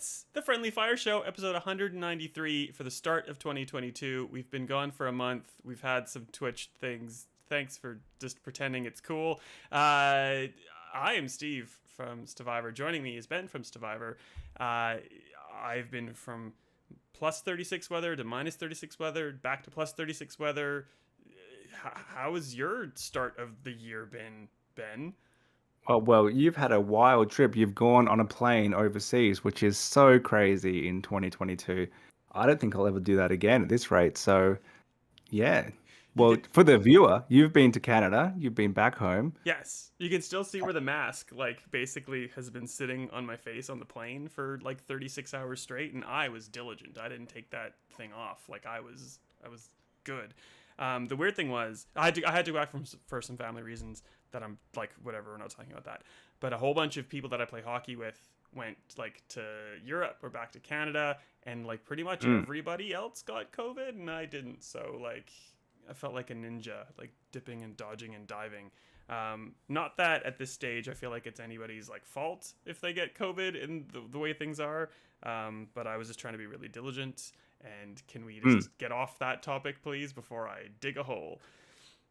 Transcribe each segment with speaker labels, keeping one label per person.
Speaker 1: It's the Friendly Fire Show, episode 193 for the start of 2022. We've been gone for a month. We've had some Twitch things. Thanks for just pretending it's cool. I am Steve from Stevivor. Joining me is Ben from Stevivor. I've been from plus 36 weather to minus 36 weather, back to plus 36 weather. How has your start of the year been, Ben?
Speaker 2: Well, you've had a wild trip. You've gone on a plane overseas, which is so crazy in 2022. I don't think I'll ever do that again at this rate. So, yeah.
Speaker 1: You
Speaker 2: Well,
Speaker 1: can
Speaker 2: for the viewer, you've been to Canada, you've been back home.
Speaker 1: Yes, you can still see where the mask basically has been sitting on my face on the plane for 36 hours straight, and I was diligent. I didn't take that thing off. I was good. The weird thing was I had to go back for some family reasons that I'm whatever, we're not talking about that. But a whole bunch of people that I play hockey with went to Europe or back to Canada, and pretty much everybody else got COVID and I didn't. So I felt like a ninja, dipping and dodging and diving. Not that at this stage I feel like it's anybody's fault if they get COVID and the way things are. But I was just trying to be really diligent. And can we just get off that topic, please, before I dig a hole?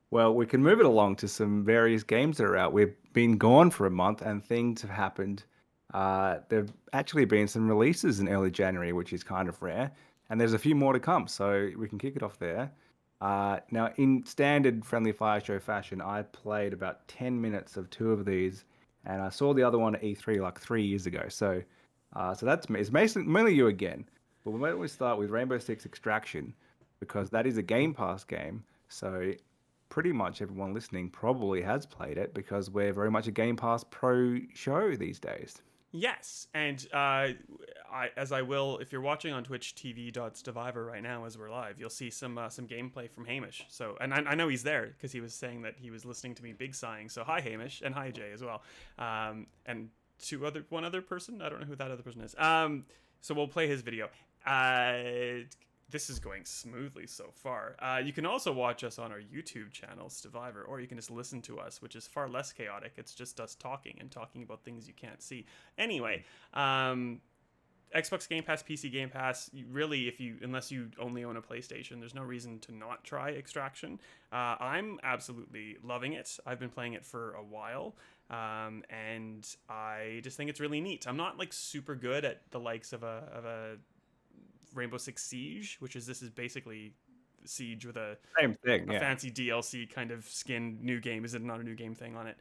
Speaker 2: Well, we can move it along to some various games that are out. We've been gone for a month and things have happened. There've actually been some releases in early January, which is kind of rare. And there's a few more to come, so we can kick it off there. Now, in standard Friendly Fire Show fashion, I played about 10 minutes of two of these, and I saw the other one at E3 like 3 years ago. So that's me. It's mainly you again. But why don't we start with Rainbow Six Extraction, because that is a Game Pass game. So pretty much everyone listening probably has played it because we're very much a Game Pass Pro show these days.
Speaker 1: Yes, and as I will, if you're watching on Twitch TV.Stevivor right now as we're live, you'll see some gameplay from Hamish. So, and I know he's there because he was saying that he was listening to me big sighing. So hi Hamish, and hi Jay as well, and one other person. I don't know who that other person is. So we'll play his video. This is going smoothly so far. You can also watch us on our YouTube channel, Stevivor, or you can just listen to us, which is far less chaotic. It's just us talking about things you can't see. Anyway, Xbox Game Pass, PC Game Pass, really, unless you only own a PlayStation, there's no reason to not try Extraction. I'm absolutely loving it. I've been playing it for a while, and I just think it's really neat. I'm not super good at the likes of a Rainbow Six Siege, this is basically Siege with a
Speaker 2: Same thing,
Speaker 1: a
Speaker 2: yeah.
Speaker 1: fancy DLC kind of skin new game. Is it not a new game thing on it?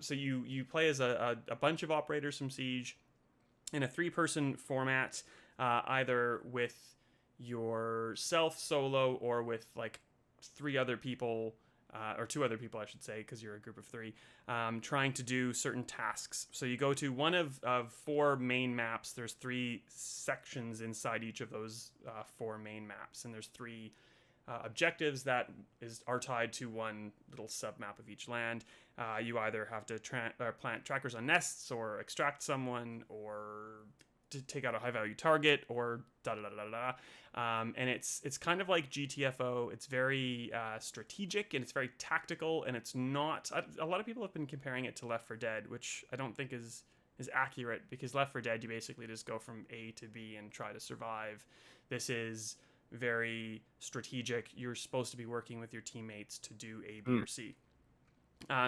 Speaker 1: So you play as a bunch of operators from Siege in a 3-person format, either with yourself solo or with 3 other people, or 2 other people, I should say, because you're a group of 3, trying to do certain tasks. So you go to one of 4 main maps. There's 3 sections inside each of those 4 main maps, and there's 3 objectives that are tied to one little sub-map of each land. You either have to plant trackers on nests, or extract someone, or to take out a high-value target, or da-da-da-da-da. And it's kind of like GTFO. It's very strategic, and it's very tactical, and it's not... A lot of people have been comparing it to Left 4 Dead, which I don't think is accurate, because Left 4 Dead, you basically just go from A to B and try to survive. This is very strategic. You're supposed to be working with your teammates to do A, B, or C.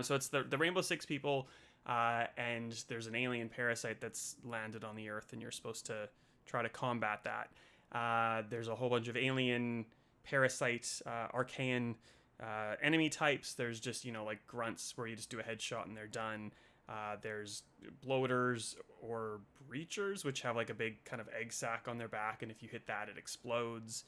Speaker 1: So it's the Rainbow Six people, and there's an alien parasite that's landed on the Earth, and you're supposed to try to combat that. There's a whole bunch of alien parasites, archaean enemy types. There's just, grunts where you just do a headshot and they're done. There's bloaters or breachers, which have a big kind of egg sac on their back, and if you hit that, it explodes.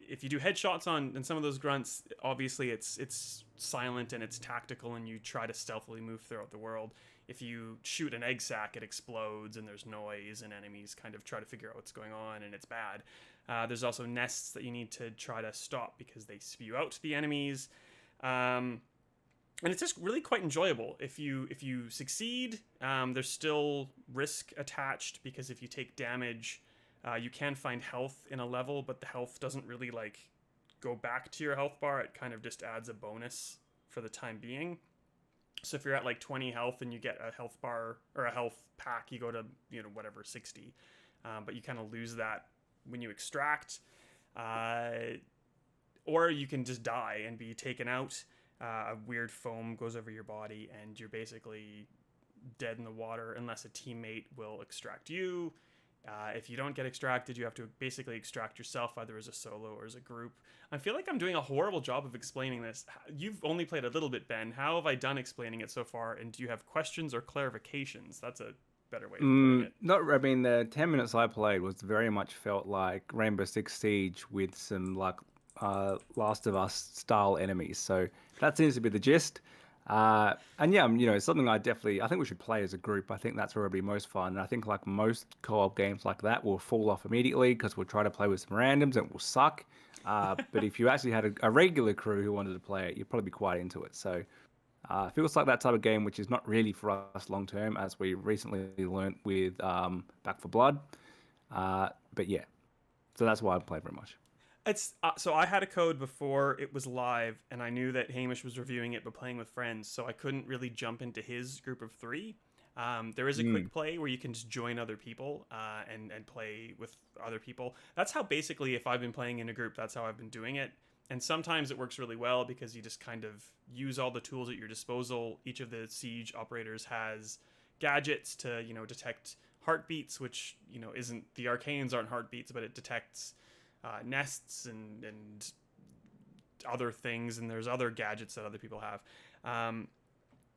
Speaker 1: If you do headshots on some of those grunts, obviously it's silent and it's tactical, and you try to stealthily move throughout the world. If you shoot an egg sac, it explodes and there's noise, and enemies kind of try to figure out what's going on, and it's bad. There's also nests that you need to try to stop because they spew out the enemies. And it's just really quite enjoyable. If you succeed, there's still risk attached, because if you take damage, you can find health in a level, but the health doesn't really go back to your health bar. It kind of just adds a bonus for the time being. So if you're at like 20 health and you get a health bar or a health pack, you go to, whatever, 60. But you kind of lose that when you extract. Or you can just die and be taken out. A weird foam goes over your body, and you're basically dead in the water unless a teammate will extract you. If you don't get extracted, you have to basically extract yourself, either as a solo or as a group. I feel like I'm doing a horrible job of explaining this. You've only played a little bit, Ben. How have I done explaining it so far? And do you have questions or clarifications? That's a better way of putting it.
Speaker 2: Not, I mean, the 10 minutes I played was very much felt like Rainbow Six Siege with some like Last of Us style enemies. So that seems to be the gist. And yeah, something I think we should play as a group. I think that's where it'll be most fun. And I think like most co-op games like that will fall off immediately because we'll try to play with some randoms and it will suck. But if you actually had a regular crew who wanted to play it, you'd probably be quite into it. So it feels like that type of game, which is not really for us long term, as we recently learnt with Back for Blood. But yeah, so that's why I play very much.
Speaker 1: It's so I had a code before it was live, and I knew that Hamish was reviewing it but playing with friends, so I couldn't really jump into his group of 3. There is a quick play where you can just join other people and play with other people. That's how basically, if I've been playing in a group, that's how I've been doing it. And sometimes it works really well because you just kind of use all the tools at your disposal. Each of the siege operators has gadgets to, detect heartbeats, which, isn't, the arcanes aren't heartbeats, but it detects nests and other things, and there's other gadgets that other people have.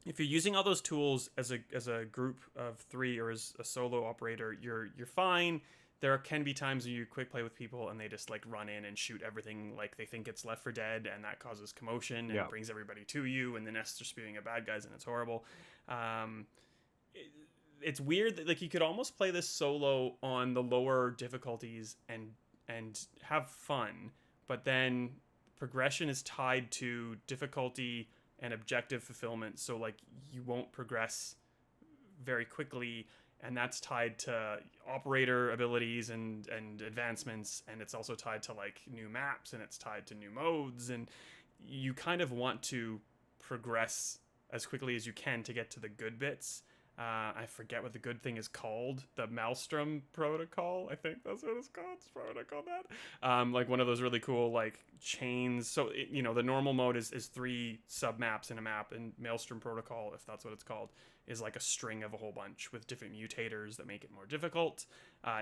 Speaker 1: If you're using all those tools as a group of 3 or as a solo operator, you're fine. There can be times when you quick play with people and they just like run in and shoot everything like they think it's Left 4 Dead, and that causes commotion and brings everybody to you, and the nests are spewing at bad guys, and it's horrible. It's weird that like you could almost play this solo on the lower difficulties and have fun, but then progression is tied to difficulty and objective fulfillment, so like you won't progress very quickly, and that's tied to operator abilities and advancements, and it's also tied to like new maps, and it's tied to new modes, and you kind of want to progress as quickly as you can to get to the good bits. I forget what the good thing is called. The Maelstrom Protocol, I think that's what it's called. It's probably not called that. Like one of those really cool like chains. So the normal mode is 3 sub maps in a map, and Maelstrom Protocol, if that's what it's called, is like a string of a whole bunch with different mutators that make it more difficult.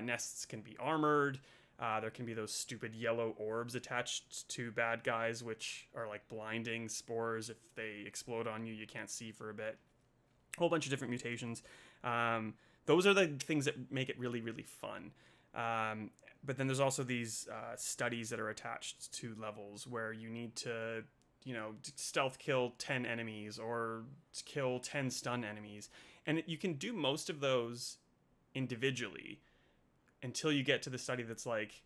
Speaker 1: Nests can be armored. There can be those stupid yellow orbs attached to bad guys, which are like blinding spores. If they explode on you, you can't see for a bit. Whole bunch of different mutations. Those are the things that make it really, really fun. But then there's also these studies that are attached to levels where you need to, stealth kill 10 enemies or kill 10 stun enemies. And you can do most of those individually until you get to the study that's like,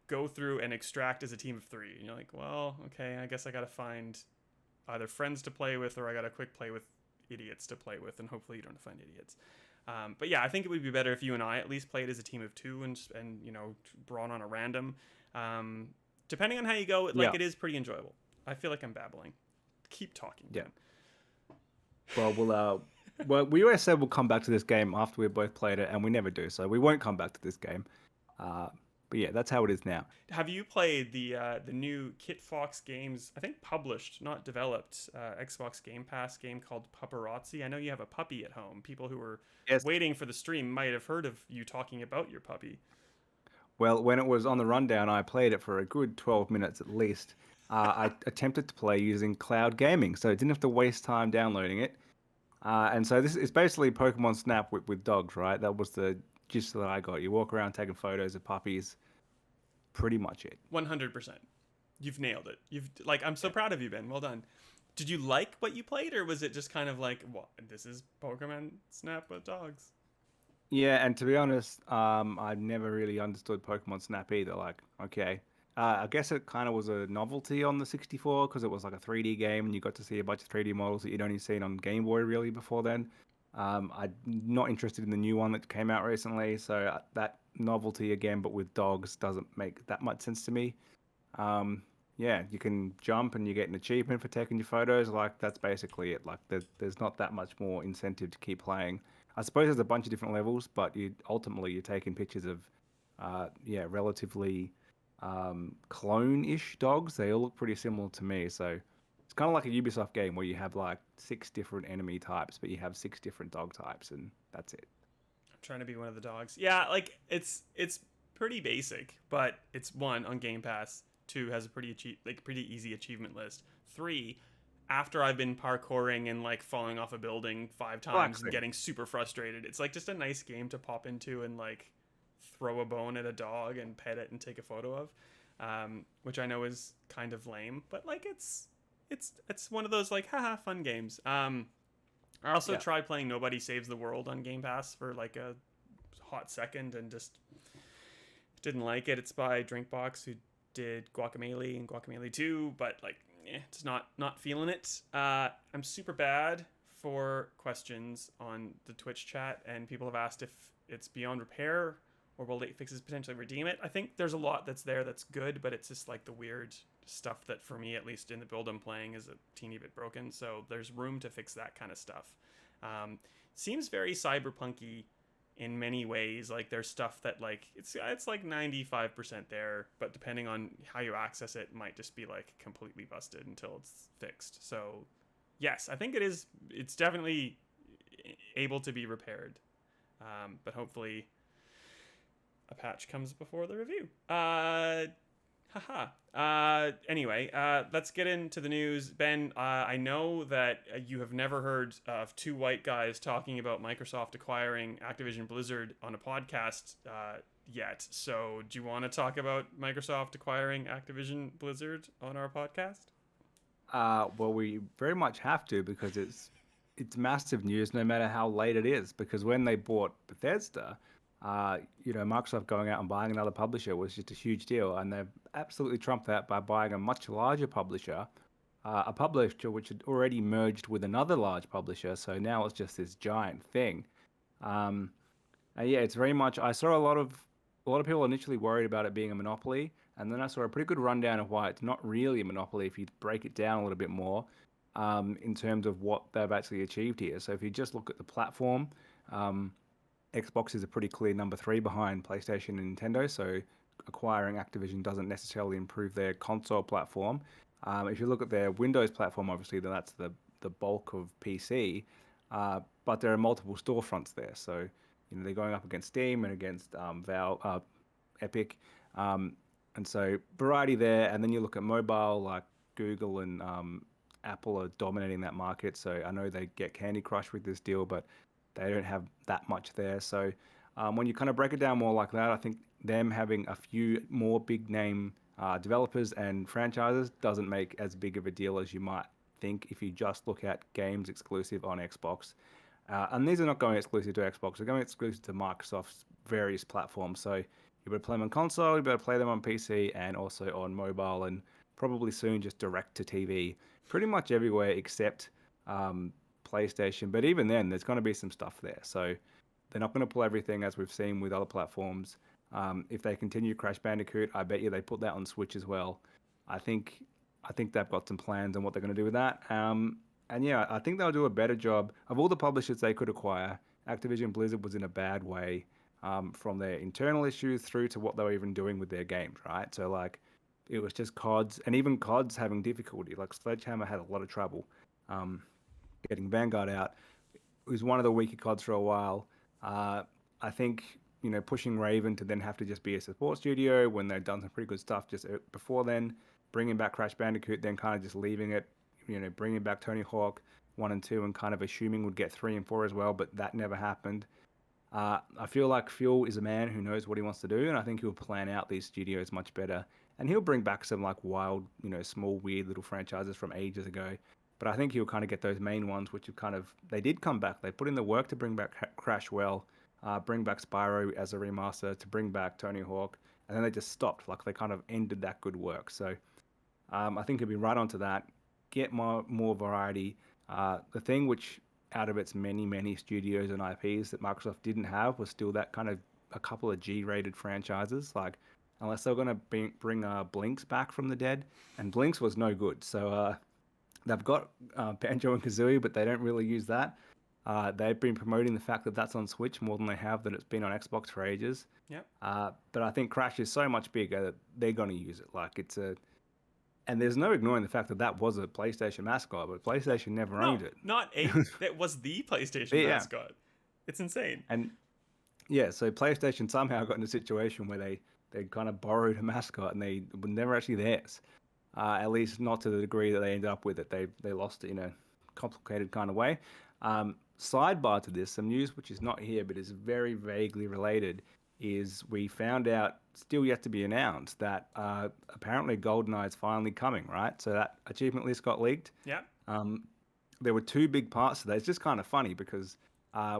Speaker 1: go through and extract as a team of 3. And you're like, well, okay, I guess I got to find either friends to play with, or I got to quick play with idiots to play with, and hopefully you don't find idiots. But yeah, I think it would be better if you and I at least played as a team of 2 and brought on a random. Depending on how you go, it is pretty enjoyable. I feel like I'm babbling. Keep talking.
Speaker 2: Yeah. Well, we always said we'll come back to this game after we've both played it, and we never do. So we won't come back to this game. But yeah, that's how it is now.
Speaker 1: Have you played the new Kit Fox Games, I think published, not developed, Xbox Game Pass game called Pupperazzi? I know you have a puppy at home. People who were waiting for the stream might have heard of you talking about your puppy.
Speaker 2: Well, when it was on the rundown, I played it for a good 12 minutes at least. I attempted to play using cloud gaming, so I didn't have to waste time downloading it. And so this is basically Pokemon Snap with dogs, right? That was the gist that I got. You walk around taking photos of puppies. Pretty much it.
Speaker 1: 100%. You've nailed it. I'm so proud of you, Ben. Well done. Did you like what you played, or was it just kind of like, well, this is Pokemon Snap with dogs?
Speaker 2: Yeah, and to be honest, I never really understood Pokemon Snap either. Like, okay, I guess it kind of was a novelty on the 64 because it was like a 3D game, and you got to see a bunch of 3D models that you'd only seen on Game Boy really before then. I'm not interested in the new one that came out recently, so that novelty again, but with dogs, doesn't make that much sense to me. yeah, you can jump and you get an achievement for taking your photos. Like that's basically it. Like there's not that much more incentive to keep playing. I suppose there's a bunch of different levels, but you're taking pictures of, yeah, relatively clone-ish dogs. They all look pretty similar to me. So it's kind of like a Ubisoft game where you have like 6 different enemy types, but you have 6 different dog types, and that's it.
Speaker 1: I'm trying to be one of the dogs. Yeah, like it's pretty basic, but it's one on Game Pass. Two has a pretty easy achievement list. Three, after I've been parkouring and like falling off a building 5 times and
Speaker 2: Relaxing.
Speaker 1: getting super frustrated, it's like just a nice game to pop into and like throw a bone at a dog and pet it and take a photo of, which I know is kind of lame, but like it's one of those like haha fun games. I also
Speaker 2: Yeah.
Speaker 1: tried playing Nobody Saves the World on Game Pass for like a hot second and just didn't like it. It's by Drinkbox, who did Guacamelee and Guacamelee 2, but like it's not feeling it. I'm super bad for questions on the Twitch chat, and people have asked if it's beyond repair or will late fixes potentially redeem it. I think there's a lot that's there that's good, but it's just like the weird stuff that for me, at least in the build I'm playing, is a teeny bit broken. So there's room to fix that kind of stuff. Seems very cyberpunky in many ways. Like there's stuff that like it's like 95% there, but depending on how you access it, might just be like completely busted until it's fixed. So yes, I think it's definitely able to be repaired, but hopefully a patch comes before the review. Haha. Anyway, let's get into the news. Ben, I know that you have never heard of two white guys talking about Microsoft acquiring Activision Blizzard on a podcast yet. So, do you want to talk about Microsoft acquiring Activision Blizzard on our podcast?
Speaker 2: Well, we very much have to because it's massive news no matter how late it is. Because when they bought Bethesda, Microsoft going out and buying another publisher was just a huge deal, and they've absolutely trumped that by buying a much larger publisher, a publisher which had already merged with another large publisher. So now it's just this giant thing. Um, and yeah, it's very much. I saw a lot of people initially worried about it being a monopoly, and then I saw a pretty good rundown of why it's not really a monopoly if you break it down a little bit more, in terms of what they've actually achieved here. So if you just look at the platform, um, Xbox is a pretty clear number three behind PlayStation and Nintendo. So acquiring Activision doesn't necessarily improve their console platform. If you look at their Windows platform, obviously then that's the bulk of PC, but there are multiple storefronts there. So they're going up against Steam and against Epic, and so variety there. And then you look at mobile, like Google and Apple are dominating that market. So I know they get Candy Crush with this deal, but they don't have that much there. So when you kind of break it down more like that, I think them having a few more big name developers and franchises doesn't make as big of a deal as you might think if you just look at games exclusive on Xbox. And these are not going exclusive to Xbox, they're going exclusive to Microsoft's various platforms. So you better play them on console, you better play them on PC and also on mobile, and probably soon just direct to TV. Pretty much everywhere except PlayStation. But even then, there's going to be some stuff there. So they're not going to pull everything as we've seen with other platforms. If they continue Crash Bandicoot, I bet you they put that on Switch as well. I think they've got some plans on what they're going to do with that. And yeah, I think they'll do a better job of all the publishers they could acquire. Activision Blizzard was in a bad way, from their internal issues through to what they were even doing with their games, right? So like, it was just CODs, and even CODs having difficulty. Like Sledgehammer had a lot of trouble getting Vanguard out. It was one of the weaker CODs for a while. I think pushing Raven to then have to just be a support studio when they'd done some pretty good stuff just before then, bringing back Crash Bandicoot, then kind of just leaving it, bringing back Tony Hawk 1 and 2, and kind of assuming would get 3 and 4 as well, but that never happened. I feel like Phil is a man who knows what he wants to do, and I think he'll plan out these studios much better. And he'll bring back some like wild, small, weird little franchises from ages ago. But I think he'll kind of get those main ones, which have they did come back. They put in the work to bring back Crash well, bring back Spyro as a remaster, to bring back Tony Hawk, and then they just stopped. Like they kind of ended that good work. So I think he'll be right onto that. Get more variety. The thing which out of its many studios and IPs that Microsoft didn't have was still that kind of a couple of G-rated franchises. Like unless they're going to bring Blinks back from the dead. And Blinks was no good. So they've got Banjo and Kazooie, but they don't really use that. They've been promoting the fact that that's on Switch more than they have that it's been on Xbox for ages.
Speaker 1: Yep.
Speaker 2: But I think Crash is so much bigger that they're going to use it. Like and there's no ignoring the fact that that was a PlayStation mascot, but PlayStation never owned it.
Speaker 1: That was the PlayStation mascot. It's insane.
Speaker 2: And yeah, so PlayStation somehow got in a situation where they kind of borrowed a mascot and they were never actually theirs. At least not to the degree that they ended up with it. They lost it in a complicated kind of way. Sidebar to this, some news which is not here but is very vaguely related, is we found out, still yet to be announced, that apparently GoldenEye is finally coming, right? So that achievement list got leaked.
Speaker 1: Yeah.
Speaker 2: There were two big parts to that. It's just kind of funny because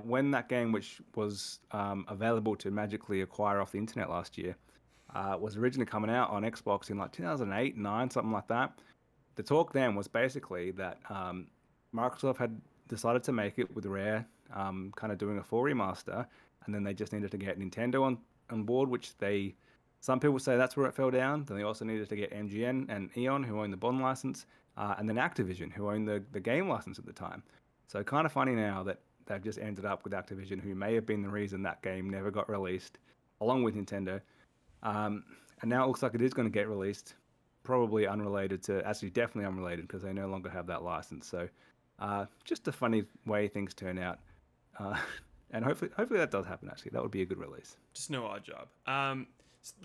Speaker 2: when that game, which was available to magically acquire off the internet last year, was originally coming out on Xbox in like 2008, 9, something like that. The talk then was basically that Microsoft had decided to make it with Rare, kind of doing a full remaster, and then they just needed to get Nintendo on board, which some people say that's where it fell down. Then they also needed to get MGN and Eon, who owned the Bond license, and then Activision, who owned the game license at the time. So kind of funny now that they've just ended up with Activision, who may have been the reason that game never got released, along with Nintendo. And now it looks like it is going to get released, probably definitely unrelated, because they no longer have that license. So just a funny way things turn out. And hopefully that does happen, actually. That would be a good release.
Speaker 1: Just no odd job.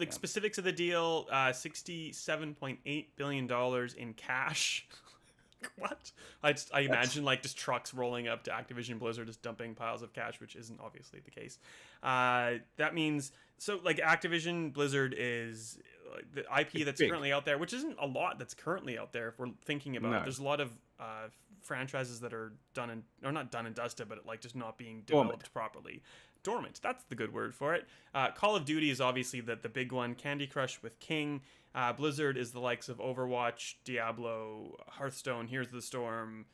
Speaker 1: Specifics of the deal, $67.8 billion in cash. What? I imagine like just trucks rolling up to Activision Blizzard just dumping piles of cash, which isn't obviously the case. That means, so like Activision Blizzard is the IP that's currently out there, which isn't a lot that's currently out there if we're thinking about it. There's a lot of franchises that are not done and dusted, but like just not being developed properly. Dormant, that's the good word for it. Call of Duty is obviously the big one. Candy Crush with King. Blizzard is the likes of Overwatch, Diablo, Hearthstone, Here's the Storm,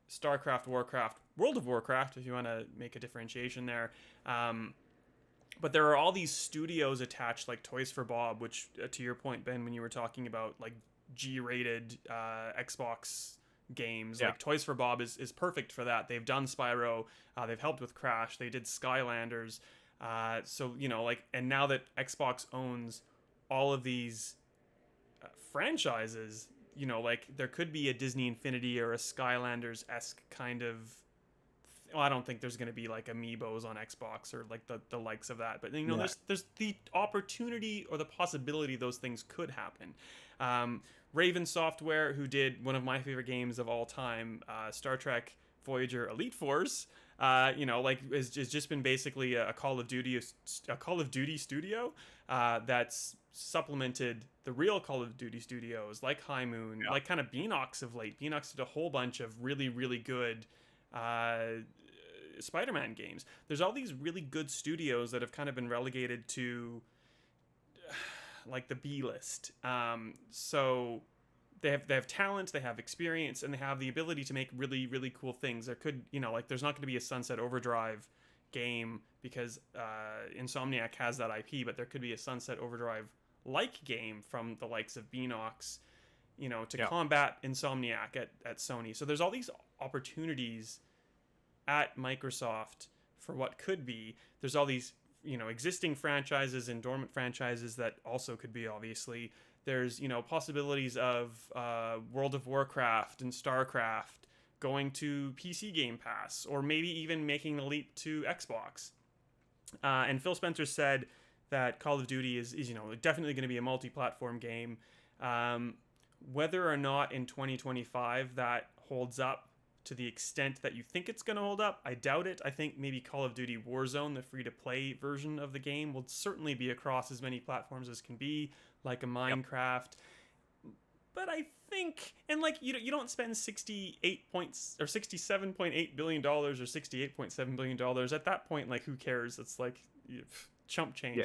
Speaker 1: StarCraft, Warcraft, World of Warcraft, if you want to make a differentiation there. But there are all these studios attached, like Toys for Bob, which, to your point, Ben, when you were talking about like G-rated Xbox games, like Toys for Bob is perfect for that. They've done Spyro, they've helped with Crash, they did Skylanders. So, and now that Xbox owns all of these franchises, like there could be a Disney Infinity or a Skylanders-esque kind of, well, I don't think there's going to be like amiibos on Xbox or like the likes of that, but there's the opportunity or the possibility those things could happen. Raven Software, who did one of my favorite games of all time, Star Trek Voyager Elite Force, has just been basically a Call of Duty studio that's supplemented the real Call of Duty studios like High Moon, like kind of Beanox of late. Beanox did a whole bunch of really, really good Spider-Man games. There's all these really good studios that have kind of been relegated to like the B list. So they have talent, they have experience, and they have the ability to make really, really cool things. There could, there's not going to be a Sunset Overdrive game because Insomniac has that IP, but there could be a Sunset Overdrive like game from the likes of Beanox, to combat Insomniac at Sony. So there's all these opportunities at Microsoft for what could be. There's all these existing franchises and dormant franchises that also could be, obviously. There's possibilities of World of Warcraft and StarCraft going to PC Game Pass, or maybe even making the leap to Xbox. And Phil Spencer said that Call of Duty is definitely going to be a multi-platform game. Whether or not in 2025 that holds up to the extent that you think it's going to hold up, I doubt it. I think maybe Call of Duty Warzone, the free-to-play version of the game, will certainly be across as many platforms as can be, like a Minecraft. But I think, and like you don't spend 68 points or $67.8 billion or $68.7 billion at that point. Like, who cares? It's like chump change.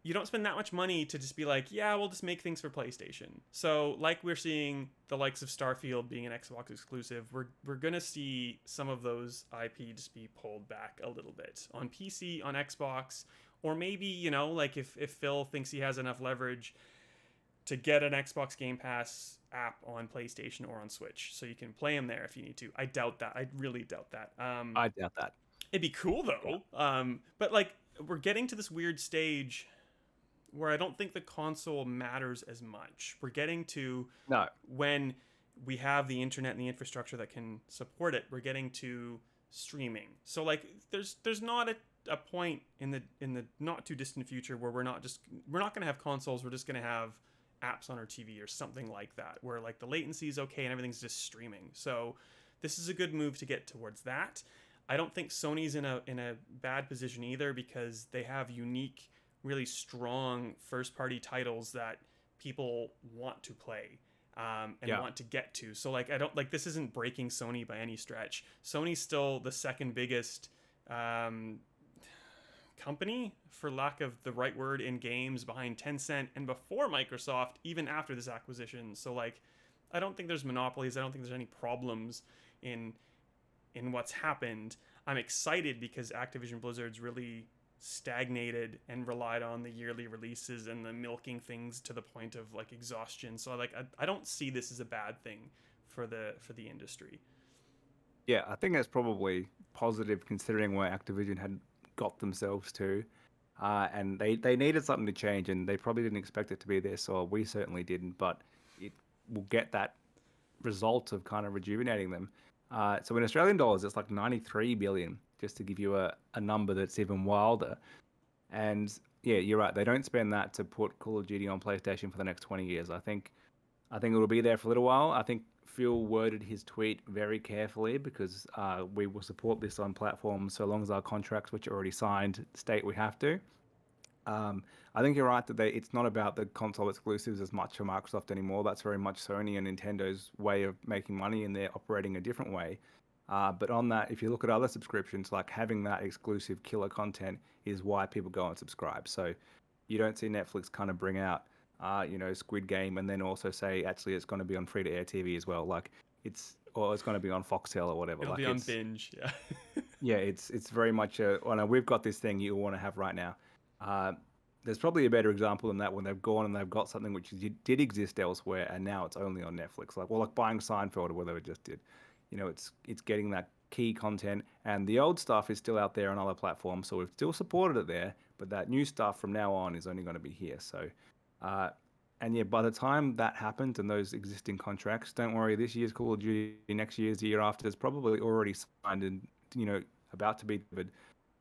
Speaker 1: You don't spend that much money to just be like, yeah, we'll just make things for PlayStation. So like we're seeing the likes of Starfield being an Xbox exclusive, we're going to see some of those IP just be pulled back a little bit on PC, on Xbox, Or maybe, like if Phil thinks he has enough leverage to get an Xbox Game Pass app on PlayStation or on Switch, so you can play them there if you need to. I doubt that. I really doubt that.
Speaker 2: I doubt that.
Speaker 1: It'd be cool though. But like we're getting to this weird stage where I don't think the console matters as much. We're getting to
Speaker 2: No.
Speaker 1: when we have the internet and the infrastructure that can support it. We're getting to streaming. So like there's not a point in the not too distant future where we're not going to have consoles. We're just going to have apps on our TV or something like that, where like the latency is okay and everything's just streaming. So this is a good move to get towards that. I don't think Sony's in a bad position either, because they have unique, really strong first party titles that people want to play and want to get to. So like I don't like this isn't breaking Sony by any stretch. Sony's still the second biggest company, for lack of the right word, in games, behind Tencent and before Microsoft, even after this acquisition. So like I don't think there's monopolies. I don't think there's any problems in what's happened. I'm excited because Activision Blizzard's really stagnated and relied on the yearly releases and the milking things to the point of like exhaustion. So like I don't see this as a bad thing for the industry.
Speaker 2: Yeah, I think that's probably positive considering where Activision had got themselves to. And they needed something to change, and they probably didn't expect it to be this, or we certainly didn't, but it will get that result of kind of rejuvenating them. So in Australian dollars, it's like 93 billion, just to give you a number that's even wilder. And yeah, you're right. They don't spend that to put Call of Duty on PlayStation for the next 20 years. I think it'll be there for a little while. I think Phil worded his tweet very carefully, because we will support this on platforms so long as our contracts, which are already signed, state we have to. I think you're right that it's not about the console exclusives as much for Microsoft anymore. That's very much Sony and Nintendo's way of making money, and they're operating a different way. But on that, if you look at other subscriptions, like having that exclusive killer content is why people go and subscribe. So you don't see Netflix kind of bring out, Squid Game and then also say, actually, it's going to be on free-to-air TV as well. Like it's going to be on Foxtel or whatever.
Speaker 1: It'll be on binge, yeah.
Speaker 2: Yeah, it's very much we've got this thing you want to have right now. There's probably a better example than that, when they've gone and they've got something which did exist elsewhere and now it's only on Netflix. Like buying Seinfeld or whatever it just did. It's getting that key content, and the old stuff is still out there on other platforms, so we've still supported it there, but that new stuff from now on is only going to be here. So, and yeah, by the time that happens and those existing contracts, don't worry, this year's Call of Duty, next year's, the year after, is probably already signed and, about to be delivered.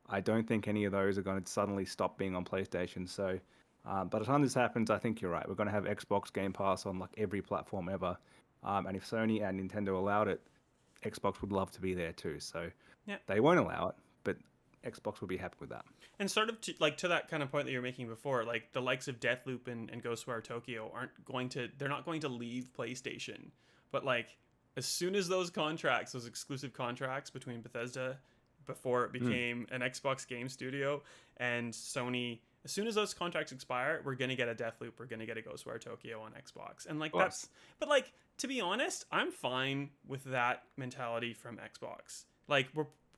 Speaker 2: I don't think any of those are going to suddenly stop being on PlayStation. So by the time this happens, I think you're right. We're going to have Xbox Game Pass on like every platform ever. And if Sony and Nintendo allowed it, Xbox would love to be there too. So
Speaker 1: yeah,
Speaker 2: they won't allow it, but Xbox would be happy with that.
Speaker 1: And sort of to that kind of point that you were making before, like the likes of Deathloop and Ghostwire Tokyo they're not going to leave PlayStation. But like as soon as those exclusive contracts between Bethesda, before it became an Xbox game studio, and Sony, as soon as those contracts expire, we're going to get a Deathloop, we're going to get a Ghostwire Tokyo on Xbox. And like but like, to be honest, I'm fine with that mentality from Xbox. Like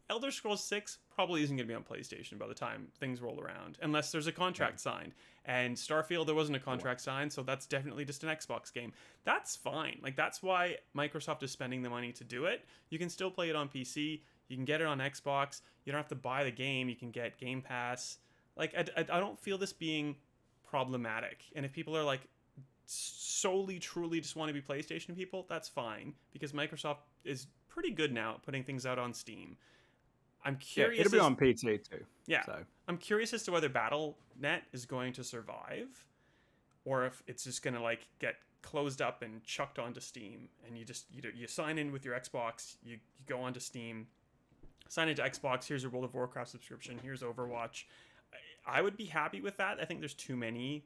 Speaker 1: Elder Scrolls 6 probably isn't going to be on PlayStation by the time things roll around, unless there's a contract signed. And Starfield, there wasn't a contract signed, so that's definitely just an Xbox game. That's fine. Like, that's why Microsoft is spending the money to do it. You can still play it on PC. You can get it on Xbox. You don't have to buy the game. You can get Game Pass. Like, I don't feel this being problematic. And if people are like solely, truly just want to be PlayStation people, that's fine, because Microsoft is pretty good now at putting things out on Steam. I'm curious.
Speaker 2: Yeah, it'll be on PC too.
Speaker 1: Yeah.
Speaker 2: So.
Speaker 1: I'm curious as to whether Battle.net is going to survive, or if it's just going to like get closed up and chucked onto Steam, and you sign in with your Xbox, you go onto Steam, sign into Xbox, here's your World of Warcraft subscription, here's Overwatch. I would be happy with that. I think there's too many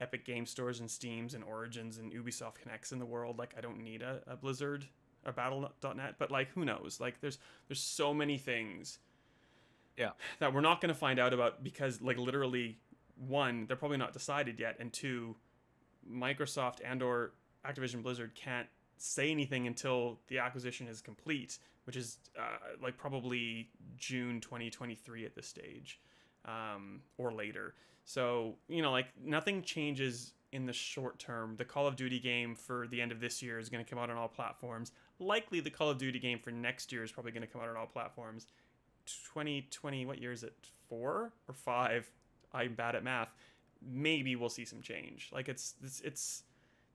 Speaker 1: Epic Game Stores and Steams and Origins and Ubisoft Connects in the world. Like, I don't need a Blizzard, a Battle.net, but like, who knows? Like, there's so many things that we're not going to find out about, because like literally, one, they're probably not decided yet, and two, Microsoft and or Activision Blizzard can't say anything until the acquisition is complete, which is like probably June 2023 at this stage. or later. So, like nothing changes in the short term. The Call of Duty game for the end of this year is going to come out on all platforms. Likely the Call of Duty game for next year is probably going to come out on all platforms. 2020, what year is it? 4 or 5? I'm bad at math. Maybe we'll see some change. Like it's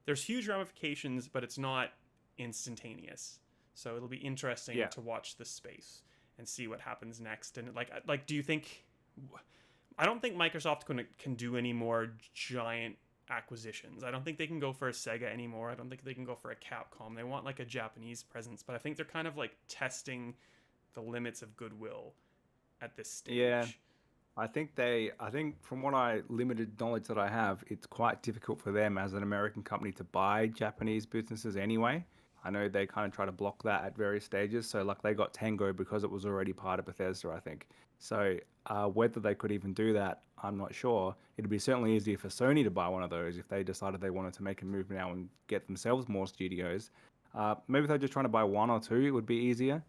Speaker 1: there's huge ramifications, but it's not instantaneous. So it'll be interesting to watch this space and see what happens next. And like do you think, I don't think Microsoft can do any more giant acquisitions. I don't think they can go for a Sega anymore. I don't think they can go for a Capcom. They want like a Japanese presence, but I think they're kind of like testing the limits of goodwill at this stage.
Speaker 2: Yeah. I think from what limited knowledge that I have, it's quite difficult for them as an American company to buy Japanese businesses anyway. I know they kind of try to block that at various stages. So like they got Tango because it was already part of Bethesda, I think. So whether they could even do that, I'm not sure. It'd be certainly easier for Sony to buy one of those if they decided they wanted to make a move now and get themselves more studios. Maybe if they're just trying to buy one or two, it would be easier.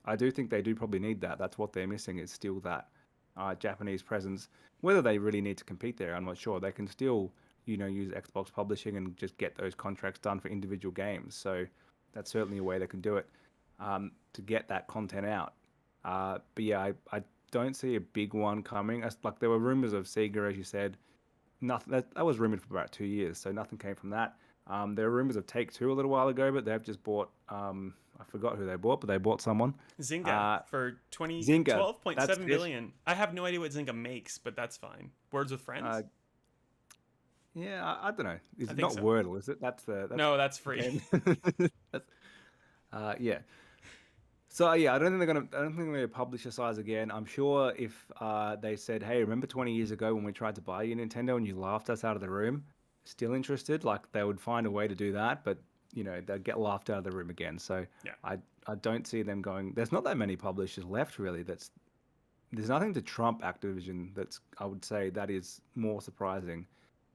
Speaker 2: I do think they do probably need that. That's what they're missing, is still that Japanese presence. Whether they really need to compete there, I'm not sure. They can still, use Xbox publishing and just get those contracts done for individual games. So that's certainly a way they can do it to get that content out. But yeah, I don't see a big one coming. Like there were rumors of Sega, as you said. Nothing that was rumored for about 2 years, so nothing came from that. There were rumors of Take-Two a little while ago, but they've just bought. I forgot who they bought, but they bought someone.
Speaker 1: Zynga for $12.7 billion. I have no idea what Zynga makes, but that's fine. Words with Friends?
Speaker 2: Yeah, I don't know. It's not so. Wordle, is it?
Speaker 1: No, that's free.
Speaker 2: Yeah. So yeah, I don't think they're gonna publish a size again. I'm sure if they said, "Hey, remember 20 years ago when we tried to buy you Nintendo and you laughed us out of the room?" Still interested? Like they would find a way to do that, but they'd get laughed out of the room again. So yeah. I don't see them going. There's not that many publishers left really. There's nothing to trump Activision. I would say that is more surprising.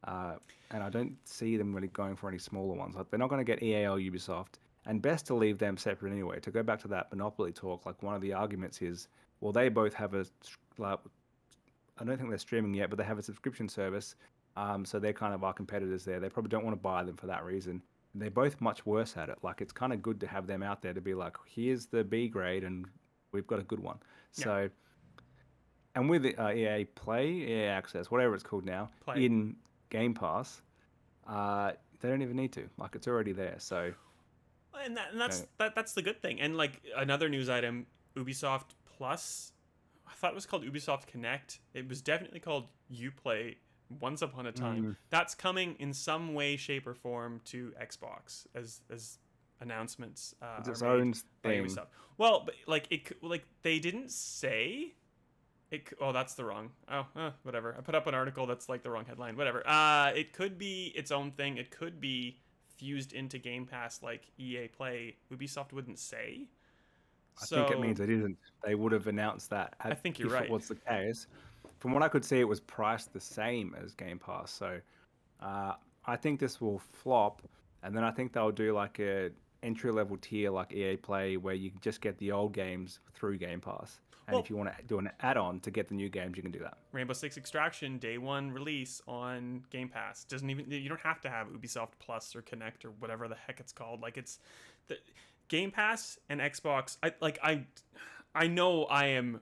Speaker 2: And I don't see them really going for any smaller ones. Like they're not going to get EA or Ubisoft, and best to leave them separate anyway. To go back to that monopoly talk, like one of the arguments is, well, they both have I don't think they're streaming yet, but they have a subscription service. So they're kind of our competitors there. They probably don't want to buy them for that reason. And they're both much worse at it. Like it's kind of good to have them out there to be like, here's the B grade, and we've got a good one. Yeah. So, and with EA Play, EA Access, whatever it's called now, in Game Pass, they don't even need to. Like it's already there. So,
Speaker 1: and that's the good thing. And like another news item, Ubisoft Plus. I thought it was called Ubisoft Connect. It was definitely called Uplay once upon a time. That's coming in some way, shape, or form to Xbox as announcements
Speaker 2: it's its own thing.
Speaker 1: Ubisoft. Well, but they didn't say. Oh, that's the wrong. Whatever. I put up an article that's like the wrong headline. Whatever. It could be its own thing. It could be fused into Game Pass like EA Play. Ubisoft wouldn't say.
Speaker 2: I think it means it isn't. They would have announced that.
Speaker 1: I think you're right.
Speaker 2: If it was the case. From what I could see, it was priced the same as Game Pass. So I think this will flop. And then I think they'll do like a entry-level tier like EA Play where you just get the old games through Game Pass. And if you want to do an add-on to get the new games, you can do that.
Speaker 1: Rainbow Six Extraction, day one release on Game Pass. You don't have to have Ubisoft Plus or Connect or whatever the heck it's called. Like it's the Game Pass and Xbox. I know I am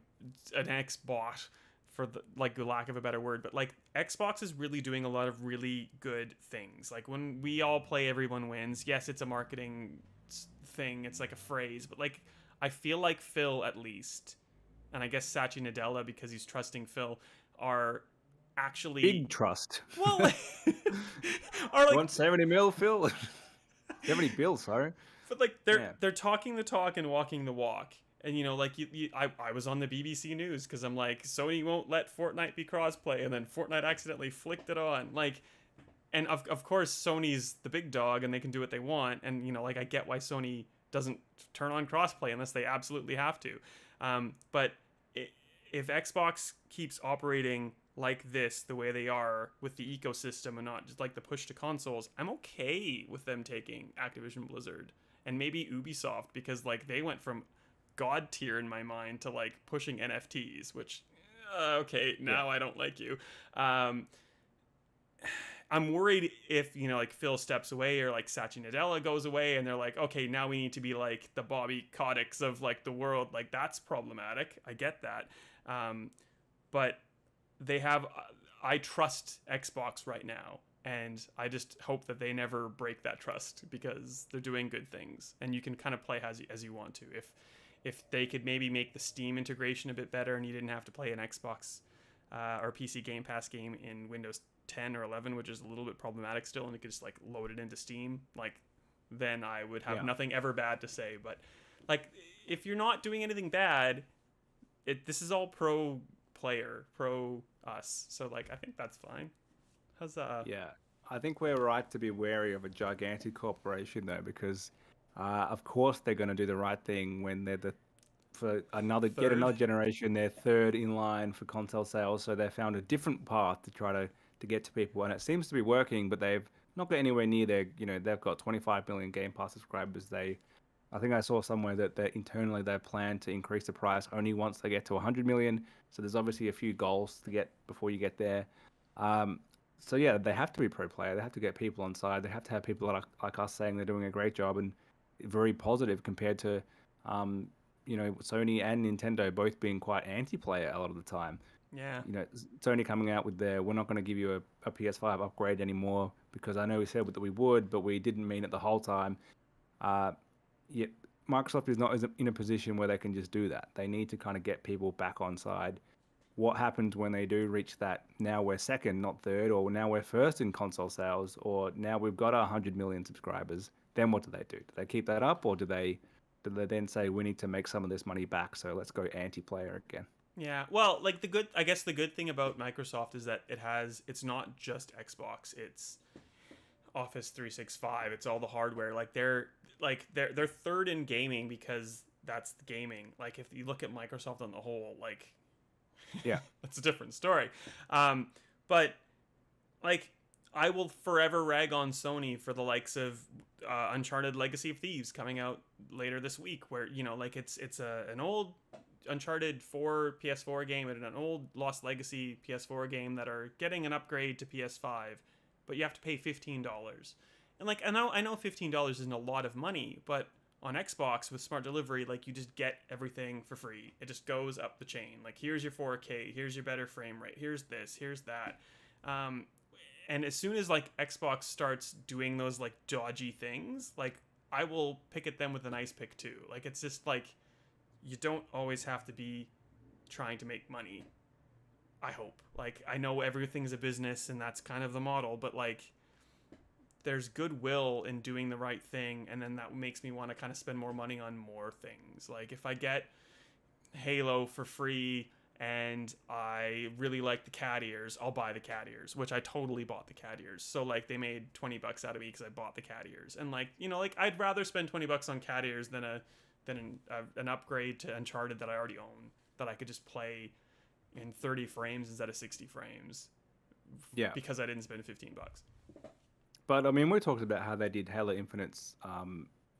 Speaker 1: an Xbot for the lack of a better word, but like Xbox is really doing a lot of really good things. Like when we all play, everyone wins. Yes, it's a marketing thing. It's like a phrase, but like I feel like Phil at least. And I guess Satya Nadella, because he's trusting Phil, are actually
Speaker 2: big trust.
Speaker 1: Well, are like
Speaker 2: 170 mil, Phil. 70 bills, sorry.
Speaker 1: But like they're talking the talk and walking the walk. And I was on the BBC News because I'm like, Sony won't let Fortnite be crossplay, and then Fortnite accidentally flicked it on. Like, and of course Sony's the big dog and they can do what they want. And I get why Sony doesn't turn on crossplay unless they absolutely have to. But if Xbox keeps operating like this, the way they are with the ecosystem and not just like the push to consoles, I'm okay with them taking Activision Blizzard and maybe Ubisoft, because like they went from God tier in my mind to like pushing NFTs, which Okay, now
Speaker 2: Yeah.
Speaker 1: I don't like you. Um, I'm worried if, like Phil steps away or like Satya Nadella goes away and they're like, okay, now we need to be like the Bobby Koticks of like the world. Like that's problematic. I get that. But they have, I trust Xbox right now. And I just hope that they never break that trust because they're doing good things and you can kind of play as you want to. If they could maybe make the Steam integration a bit better and you didn't have to play an Xbox or PC Game Pass game in Windows 10 or 11, which is a little bit problematic still, and you could just like load it into Steam, like then I would have
Speaker 2: Yeah.
Speaker 1: nothing ever bad to say. But like if you're not doing anything bad, this is all pro player, pro us. So like I think that's fine. How's
Speaker 2: Yeah, I think we're right to be wary of a gigantic corporation though, because of course they're going to do the right thing when they're the for another yet
Speaker 1: third?
Speaker 2: another generation. They're third in line for console sales, so they found a different path to try to get to people, and it seems to be working. But they've not got anywhere near their they've got 25 million Game Pass subscribers. I think I saw somewhere that they internally they plan to increase the price only once they get to 100 million. So there's obviously a few goals to get before you get there. Um, so yeah, they have to be pro player. They have to get people on side. They have to have people like us saying they're doing a great job and very positive compared to, um, Sony and Nintendo both being quite anti-player a lot of the time.
Speaker 1: Yeah.
Speaker 2: Sony coming out with we're not going to give you a PS5 upgrade anymore because I know we said that we would, but we didn't mean it the whole time. Uh, Yet Microsoft is not in a position where they can just do that. They need to kind of get people back on side. What happens when they do reach that? Now we're second, not third, or now we're first in console sales, or now we've got 100 million subscribers. Then what do they do? Do they keep that up, or do they then say we need to make some of this money back? So let's go anti-player again.
Speaker 1: Yeah. Well, like I guess the good thing about Microsoft is that it's not just Xbox. It's Office 365. It's all the hardware. They're third in gaming because that's the gaming. Like if you look at Microsoft on the whole, like
Speaker 2: Yeah,
Speaker 1: that's a different story. But like I will forever rag on Sony for the likes of Uncharted Legacy of Thieves coming out later this week, where like it's an old Uncharted 4 PS4 game and an old Lost Legacy PS4 game that are getting an upgrade to PS5, but you have to pay $15. And like I know $15 isn't a lot of money, but on Xbox with smart delivery, like you just get everything for free. It just goes up the chain. Like here's your 4K, here's your better frame rate, here's this, here's that. And as soon as like Xbox starts doing those like dodgy things, like I will pick at them with an ice pick too. Like it's just like you don't always have to be trying to make money. I hope. Like I know everything's a business and that's kind of the model, but like there's goodwill in doing the right thing, and then that makes me want to kind of spend more money on more things. Like if I get Halo for free and I really like the cat ears, I'll buy the cat ears, which I totally bought the cat ears. So like they made $20 out of me because I bought the cat ears, and like like I'd rather spend $20 on cat ears than an upgrade to Uncharted that I already own, that I could just play in 30 frames instead of 60 frames.
Speaker 2: yeah.
Speaker 1: Because I didn't spend $15.
Speaker 2: But I mean, we talked about how they did Halo Infinite's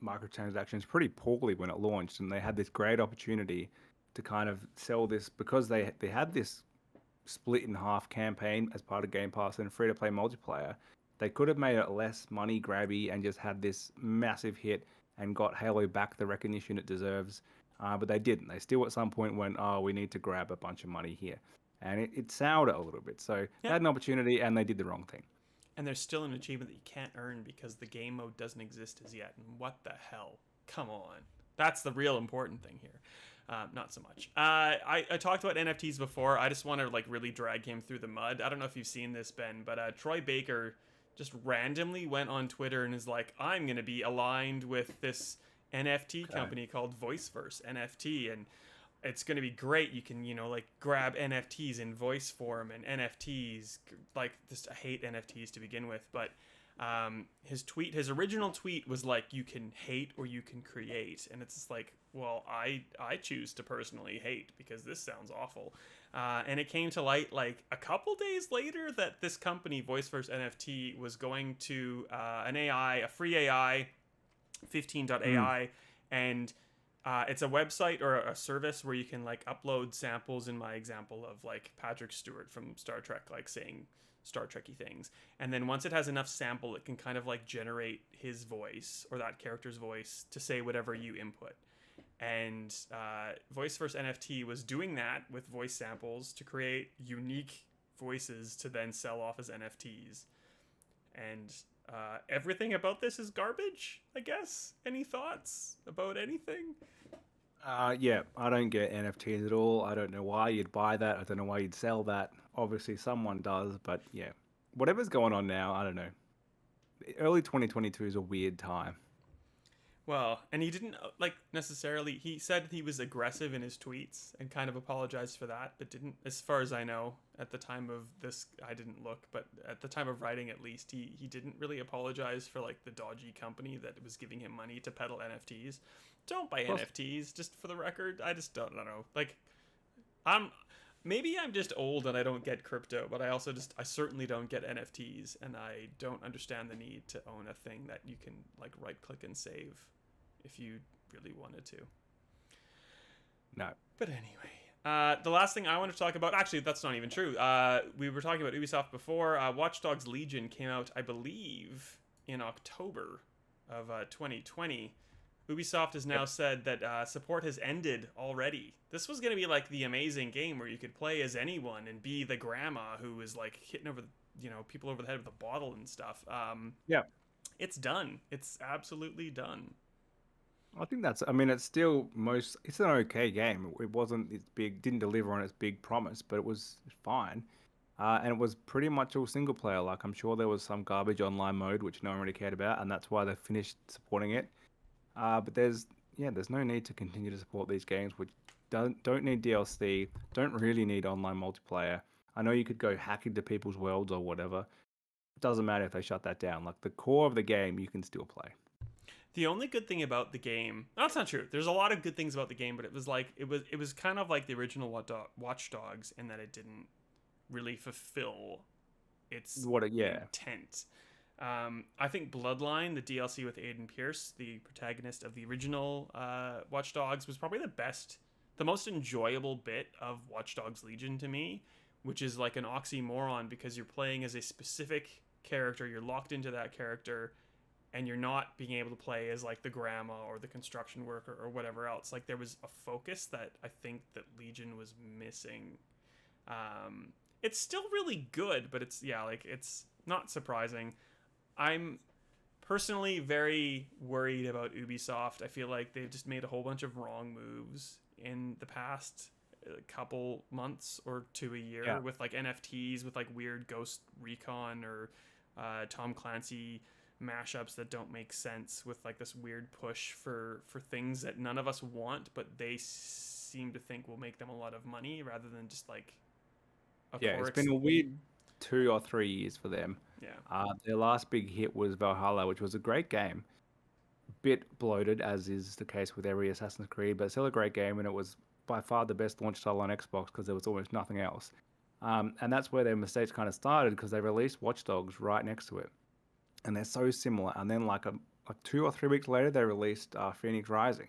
Speaker 2: microtransactions pretty poorly when it launched, and they had this great opportunity to kind of sell this because they had this split in half campaign as part of Game Pass and free to play multiplayer. They could have made it less money grabby and just had this massive hit and got Halo back the recognition it deserves. But they didn't. They still at some point went, oh, we need to grab a bunch of money here. And it soured it a little bit. So they had an opportunity and they did the wrong thing.
Speaker 1: And there's still an achievement that you can't earn because the game mode doesn't exist as yet. And what the hell? Come on. That's the real important thing here. Not so much. I talked about NFTs before. I just want to like really drag him through the mud. I don't know if you've seen this, Ben, but Troy Baker just randomly went on Twitter and is like, I'm going to be aligned with this NFT company called Voiceverse NFT, and it's going to be great. You can, like grab NFTs in voice form, and NFTs, like just I hate NFTs to begin with, but his original tweet was like, you can hate or you can create, and it's just like, well, I choose to personally hate because this sounds awful. And it came to light like a couple days later that this company, Voiceverse NFT, was going to a free AI, 15.ai, and It's a website or a service where you can like upload samples, in my example, of like Patrick Stewart from Star Trek, like saying Star Trekky things. And then once it has enough sample, it can kind of like generate his voice or that character's voice to say whatever you input. And Voice First NFT was doing that with voice samples to create unique voices to then sell off as NFTs. And everything about this is garbage, I guess. Any thoughts about anything?
Speaker 2: Yeah, I don't get NFTs at all. I don't know why you'd buy that. I don't know why you'd sell that. Obviously, someone does, but yeah, whatever's going on now, I don't know. Early 2022 is a weird time.
Speaker 1: Well, and he didn't like necessarily. He said he was aggressive in his tweets and kind of apologized for that, but didn't, as far as I know, at the time of this, I didn't look, but at the time of writing, at least, he didn't really apologize for like the dodgy company that was giving him money to peddle NFTs. Don't buy NFTs, just for the record. I just don't know. Like, maybe I'm just old and I don't get crypto, but I certainly don't get NFTs, and I don't understand the need to own a thing that you can like right click and save if you really wanted to.
Speaker 2: No.
Speaker 1: But anyway, the last thing I want to talk about, actually, that's not even true. We were talking about Ubisoft before. Watch Dogs Legion came out, I believe, in October of 2020. Ubisoft has now said that support has ended already. This was going to be like the amazing game where you could play as anyone and be the grandma who is like hitting over, people over the head with a bottle and stuff.
Speaker 2: Yeah.
Speaker 1: It's done. It's absolutely done.
Speaker 2: I think it's still it's an okay game. It wasn't its big, didn't deliver on its big promise, but it was fine. And it was pretty much all single player. Like, I'm sure there was some garbage online mode, which no one really cared about, and that's why they finished supporting it. But there's no need to continue to support these games, which don't need DLC, don't really need online multiplayer. I know you could go hack into people's worlds or whatever. It doesn't matter if they shut that down. Like, the core of the game, you can still play.
Speaker 1: The only good thing about the game, that's not true. There's a lot of good things about the game, but it was kind of like the original Watch Dogs in that it didn't really fulfill its intent. I think Bloodline, the DLC with Aiden Pierce, the protagonist of the original Watch Dogs, was probably the most enjoyable bit of Watch Dogs Legion to me, which is like an oxymoron because you're playing as a specific character, you're locked into that character, and you're not being able to play as like the grandma or the construction worker or whatever else. Like, there was a focus that I think that Legion was missing. It's still really good, but it's not surprising. I'm personally very worried about Ubisoft. I feel like they've just made a whole bunch of wrong moves in the past couple months or to a year with like NFTs, with like weird Ghost Recon or Tom Clancy mashups that don't make sense, with like this weird push for things that none of us want, but they seem to think will make them a lot of money rather than just like
Speaker 2: it's been a weird 2 or 3 years for them. Their last big hit was Valhalla, which was a great game. Bit bloated, as is the case with every Assassin's Creed, but still a great game, and it was by far the best launch title on Xbox because there was almost nothing else. And that's where their mistakes kind of started, because they released Watch Dogs right next to it. And they're so similar. And then like 2 or 3 weeks later, they released Phoenix Rising.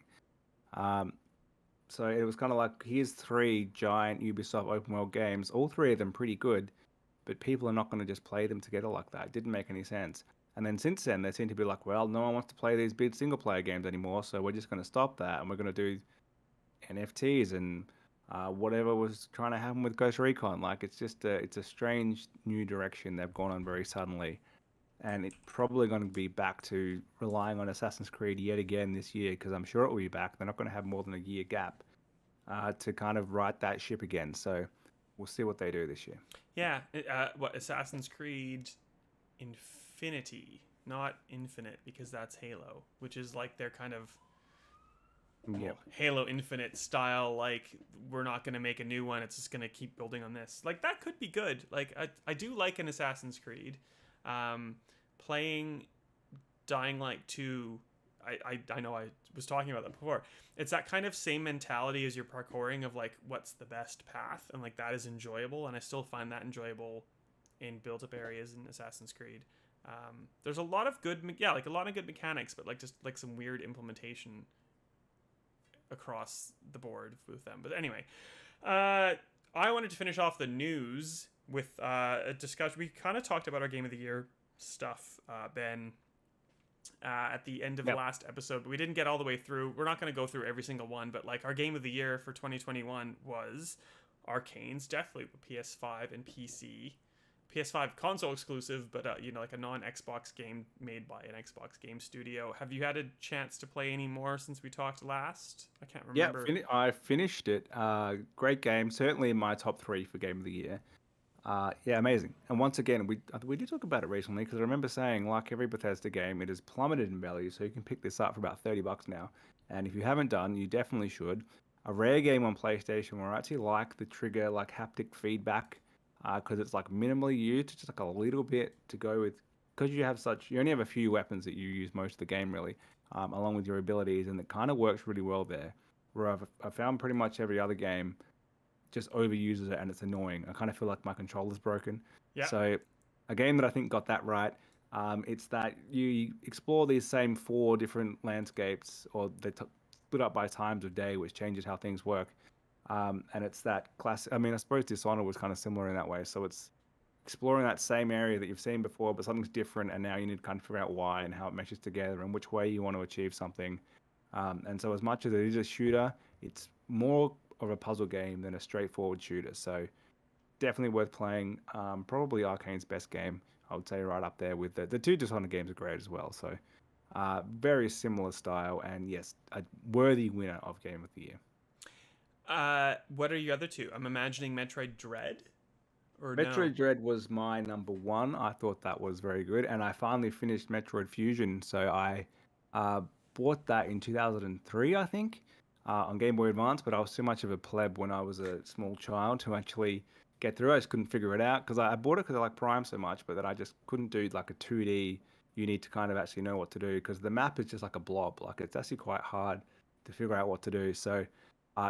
Speaker 2: So it was kind of like, here's 3 giant Ubisoft open world games, all 3 of them pretty good, but people are not going to just play them together like that. It didn't make any sense. And then since then, they seem to be like, well, no one wants to play these big single player games anymore, so we're just going to stop that, and we're going to do NFTs and whatever was trying to happen with Ghost Recon. Like, it's just it's a strange new direction they've gone on very suddenly. And it's probably going to be back to relying on Assassin's Creed yet again this year, because I'm sure it will be back. They're not going to have more than a year gap to kind of right that ship again. So we'll see what they do this year.
Speaker 1: Yeah, Assassin's Creed Infinity, not Infinite, because that's Halo, which is like their kind of Halo Infinite style. Like, we're not going to make a new one. It's just going to keep building on this. Like, that could be good. Like, I do like an Assassin's Creed. Playing Dying Light 2, I know I was talking about that before. It's that kind of same mentality as your parkouring of like, what's the best path, and like that is enjoyable, and I still find that enjoyable in built-up areas in Assassin's Creed. There's a lot of good, a lot of good mechanics, but like just like some weird implementation across the board with them. But anyway, I wanted to finish off the news with a discussion. We kind of talked about our Game of the Year stuff, Ben, at the end of the last episode, but we didn't get all the way through. We're not going to go through every single one, but like our Game of the Year for 2021 was Arcane's Deathloop, PS5 and PC. PS5 console exclusive, but like a non-Xbox game made by an Xbox game studio. Have you had a chance to play any more since we talked last? I can't remember.
Speaker 2: Yeah, I finished it. Great game. Certainly in my top 3 for Game of the Year. Yeah, amazing. And once again, we did talk about it recently because I remember saying, like every Bethesda game, it has plummeted in value, so you can pick this up for about $30 now. And if you haven't done, you definitely should. A rare game on PlayStation where I actually like the trigger, like haptic feedback, because it's like minimally used, just like a little bit to go with. Because you only have a few weapons that you use most of the game really, along with your abilities, and it kind of works really well there. Where I've found pretty much every other game just overuses it and it's annoying. I kind of feel like my controller's broken.
Speaker 1: Yeah.
Speaker 2: So a game that I think got that right, it's that you explore these same 4 different landscapes, or they're split up by times of day, which changes how things work. And it's that classic. I mean, I suppose Dishonored was kind of similar in that way. So it's exploring that same area that you've seen before, but something's different, and now you need to kind of figure out why and how it meshes together and which way you want to achieve something. And so as much as it is a shooter, it's more of a puzzle game than a straightforward shooter. So definitely worth playing. Probably Arcane's best game, I would say, right up there with the 2 Dishonored games are great as well. So very similar style, and yes, a worthy winner of Game of the Year.
Speaker 1: What are your other 2? I'm imagining Metroid Dread. Or
Speaker 2: Metroid
Speaker 1: no?
Speaker 2: Dread was my number 1. I thought that was very good, and I finally finished Metroid Fusion. So I bought that in 2003, I think, on Game Boy Advance, but I was too much of a pleb when I was a small child to actually get through. I just couldn't figure it out because I bought it because I like Prime so much, but then I just couldn't do like a 2D. You need to kind of actually know what to do because the map is just like a blob. Like it's actually quite hard to figure out what to do. So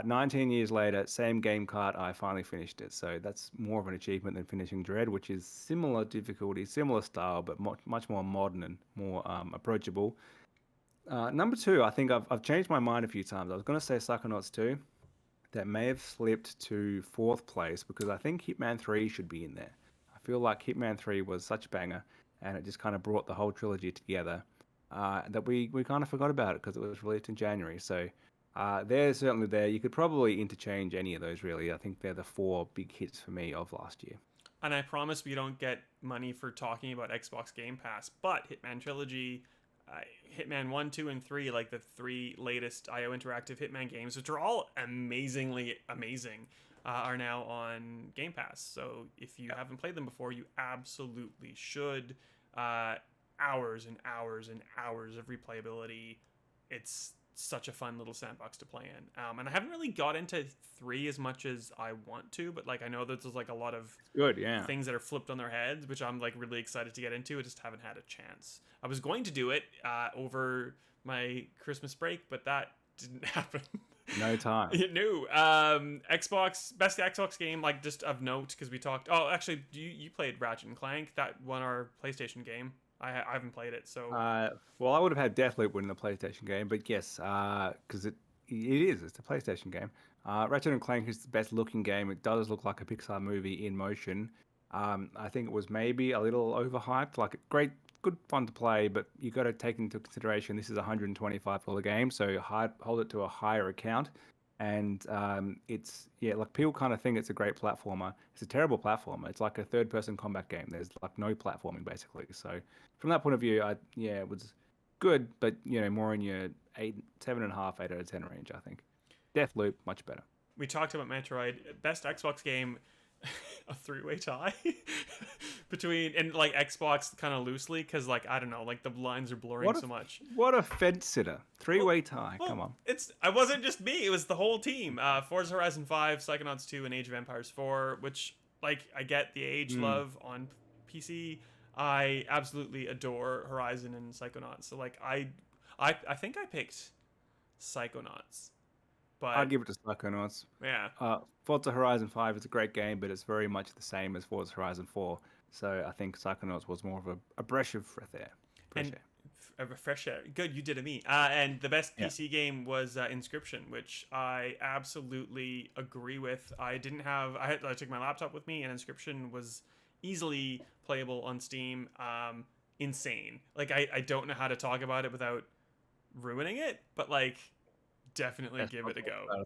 Speaker 2: 19 years later, same game cart, I finally finished it. So that's more of an achievement than finishing Dread, which is similar difficulty, similar style, but much more modern and more approachable. Number 2, I think I've changed my mind a few times. I was going to say Psychonauts 2. That may have slipped to 4th place because I think Hitman 3 should be in there. I feel like Hitman 3 was such a banger, and it just kind of brought the whole trilogy together that we kind of forgot about it because it was released in January. So they're certainly there. You could probably interchange any of those, really. I think they're the 4 big hits for me of last year.
Speaker 1: And I promise we don't get money for talking about Xbox Game Pass, but Hitman Trilogy, Hitman 1, 2, and 3, like the 3 latest IO Interactive Hitman games, which are all amazingly amazing, are now on Game Pass. So if you haven't played them before, you absolutely should. Hours and hours and hours of replayability. It's such a fun little sandbox to play in. And I haven't really got into 3 as much as I want to, but like I know that there's like a lot of things that are flipped on their heads, which I'm like really excited to get into. I just haven't had a chance. I was going to do it over my Christmas break, but that didn't happen.
Speaker 2: No time.
Speaker 1: No. Xbox best Xbox game, like just of note, because we talked. Oh, actually, you played Ratchet and Clank. That won our PlayStation game. I haven't played it, so.
Speaker 2: Well, I would have had Deathloop win the PlayStation game, but yes, because it's a PlayStation game. Ratchet and Clank is the best looking game. It does look like a Pixar movie in motion. I think it was maybe a little overhyped. Like great, good fun to play, but you got to take into consideration this is a $125 game, so hold it to a higher account. And it's like people kind of think it's a great platformer. It's a terrible platformer. It's like a third-person combat game. There's like no platforming basically. So from that point of view, it was good, but more in your 7.5, 8 out of 10 range. I think Deathloop much better.
Speaker 1: We talked about Metroid, best Xbox game. A 3-way tie between, and like Xbox kind of loosely because like I don't know, like the lines are blurring so much.
Speaker 2: What a fence sitter. 3-way tie. Come on.
Speaker 1: It wasn't just me, it was the whole team. Forza Horizon 5, Psychonauts 2, and Age of Empires 4, which like I get the age love on PC. I absolutely adore Horizon and Psychonauts. So like I think I picked Psychonauts. But
Speaker 2: I'd give it to Psychonauts.
Speaker 1: Yeah.
Speaker 2: Forza Horizon 5 is a great game, but it's very much the same as Forza Horizon 4. So I think Psychonauts was more of a breath of fresh air.
Speaker 1: A fresh air. Good, you did a me. And the best
Speaker 2: Yeah.
Speaker 1: PC game was Inscription, which I absolutely agree with. I didn't have. I took my laptop with me, and Inscription was easily playable on Steam. Insane. Like I don't know how to talk about it without ruining it, but like definitely
Speaker 2: That's
Speaker 1: give it a go.
Speaker 2: possible.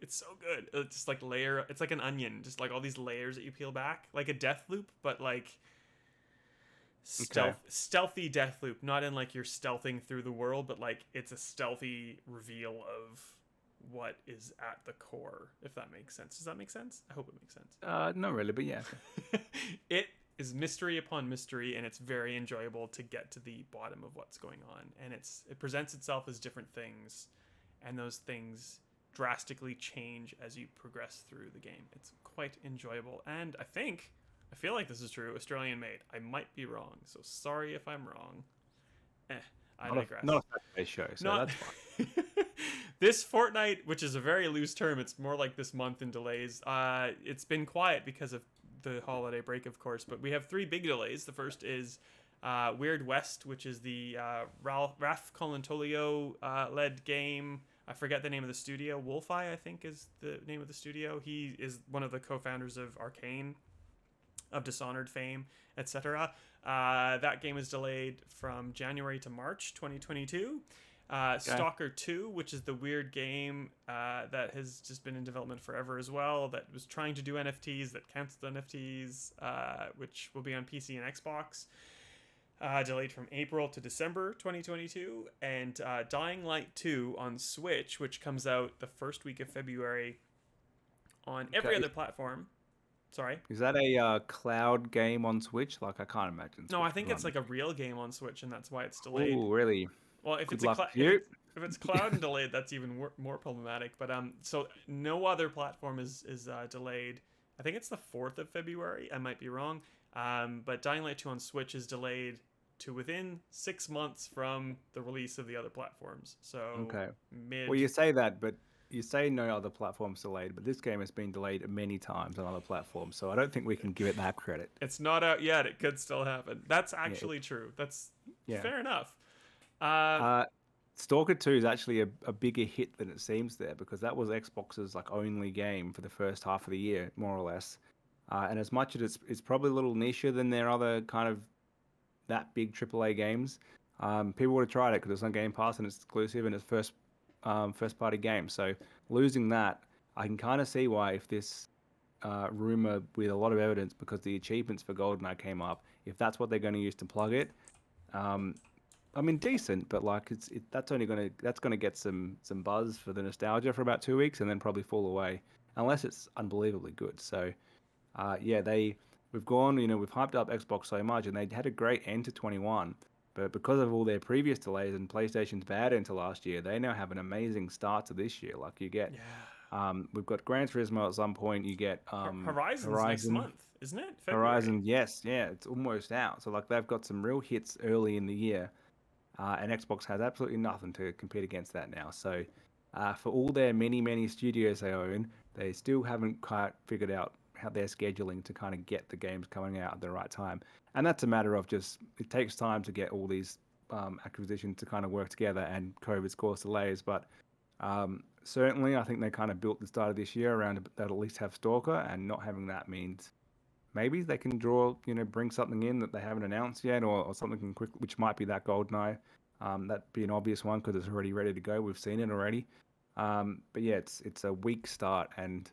Speaker 1: It's so good. It's just like layer. It's like an onion, just like all these layers that you peel back, like a Deathloop, but like stealthy Deathloop, not in like you're stealthing through the world, but like it's a stealthy reveal of what is at the core, if that makes sense. Does that make sense? I hope it makes sense.
Speaker 2: Not really, but yeah.
Speaker 1: It is mystery upon mystery, and it's very enjoyable to get to the bottom of what's going on, and it presents itself as different things, and those things drastically change as you progress through the game. It's quite enjoyable, and I feel like this is true. Australian made. I might be wrong, so sorry if I'm wrong. I digress.
Speaker 2: Not a fact-based show, so that's fine.
Speaker 1: This fortnight, which is a very loose term, it's more like this month in delays. It's been quiet because of the holiday break, of course, but we have 3 big delays. The first is Weird West, which is the Raf Colantolio led game. I forget the name of the studio. Wolfeye, I think, is the name of the studio. He is one of the co-founders of Arcane, of Dishonored fame, etc. That game is delayed from January to March 2022. Stalker 2, which is the weird game that has just been in development forever as well, that was trying to do NFTs, that canceled NFTs, which will be on PC and Xbox. Delayed from April to December 2022. And Dying Light 2 on Switch, which comes out the first week of February on every other platform. Sorry?
Speaker 2: Is that a cloud game on Switch? Like, I can't imagine.
Speaker 1: No, I think it's like a real game on Switch, and that's why it's delayed.
Speaker 2: Oh, really?
Speaker 1: Well, if
Speaker 2: Good
Speaker 1: it's
Speaker 2: luck to you.
Speaker 1: if it's cloud and delayed, that's even more problematic. But so no other platform is delayed. I think it's the 4th of February. I might be wrong. But Dying Light 2 on Switch is delayed to within 6 months from the release of the other platforms. So
Speaker 2: okay. Well, you say that, but you say no other platforms delayed, but this game has been delayed many times on other platforms, so I don't think we can give it that credit.
Speaker 1: It's not out yet. It could still happen. That's actually true. That's fair enough.
Speaker 2: Stalker 2 is actually a bigger hit than it seems there, because that was Xbox's like only game for the first half of the year, more or less. And as much as it's probably a little nicher than their other kind of that big AAA games, people would have tried it because it's on Game Pass and it's exclusive and it's first party game. So losing that, I can kind of see why, if this rumor with a lot of evidence, because the achievements for GoldenEye came up, if that's what they're going to use to plug it, I mean, decent, but like that's gonna get some buzz for the nostalgia for about 2 weeks and then probably fall away, unless it's unbelievably good. So we've gone, we've hyped up Xbox so much, and they had a great end to 21. But because of all their previous delays and PlayStation's bad into last year, they now have an amazing start to this year. Like you get, we've got Gran Turismo at some point. You get
Speaker 1: Horizon next month, isn't it? February.
Speaker 2: Horizon, yes, it's almost out. So like they've got some real hits early in the year, and Xbox has absolutely nothing to compete against that now. So for all their many studios they own, they still haven't quite figured out how they're scheduling to kind of get the games coming out at the right time. And that's a matter of just, it takes time to get all these acquisitions to kind of work together, and COVID's caused delays. But certainly I think they kind of built the start of this year around that at least have Stalker, and not having that means maybe they can bring something in that they haven't announced yet, or something quick, which might be that GoldenEye. That'd be an obvious one because it's already ready to go. We've seen it already. But yeah, it's a weak start, and